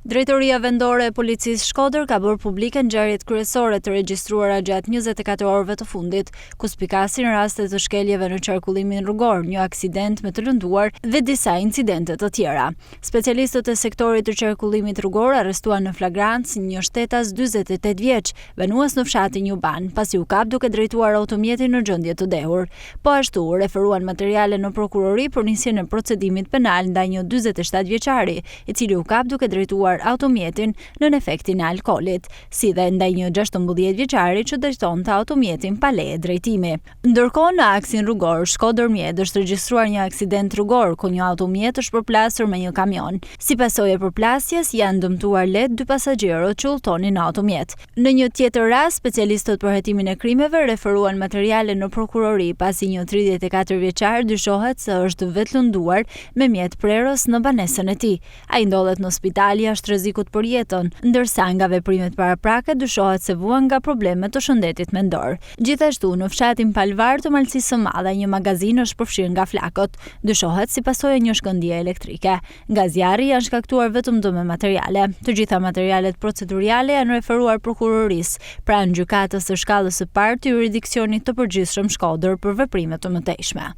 Drejtoria vendore e policisë Shkodër ka bërë publike ngjarjet kryesore të regjistruara gjatë 24 orëve të fundit, ku spikasin raste të shkeljeve në qarkullimin rrugor, një aksident me të lënduar dhe disa incidente të tjera. Specialistët e sektorit të qarkullimit rrugor arrestuan në flagrancë një shtetas 48 vjeç, banues në fshatin Juban, pasi u kap duke drejtuar automjetin në gjendje të dehur. Po ashtu referuan materiale në prokurori për nisjen e procedimit penal ndaj një 47 vjeçari, i cili u kap duke drejtuar automjetin nën efektin e alkoolit, si dhe ndaj një 16 vjeçari që drejtonte automjetin pa leje drejtimi. Ndërkohë në aksin rrugor Shkodër-Mjedë është regjistruar një aksident rrugor ku një automjet është përplasur me një kamion. Si pasojë e përplasjes janë dëmtuar lehtë 2 pasagjerët që udhtonin në automjet. Në një tjetër rast, specialistët për hetimin e krimeve referuan materiale në prokurori pasi një 34 vjeçar dyshohet se është vetëlënduar me mjet prerës në banesën e tij. Ai ndodhet në spital jashtë rrezikut për jetën, ndërsa nga veprimet paraprake dyshohet se vuan nga probleme të shëndetit mendor. Gjithashtu, në fshatin Palvar të Malësisë së Madhe, një magazin është përfshirë nga flakët. Dyshohet si pasojë e një shkëndije elektrike. Nga zjarri janë shkaktuar vetëm dëme materiale. Të gjitha materialet proceduriale janë referuar prokurorisë, pranë gjykatës së shkallës së parë të jurisdiksionit të përgjithshëm Shkodër për veprime të mëtejshme.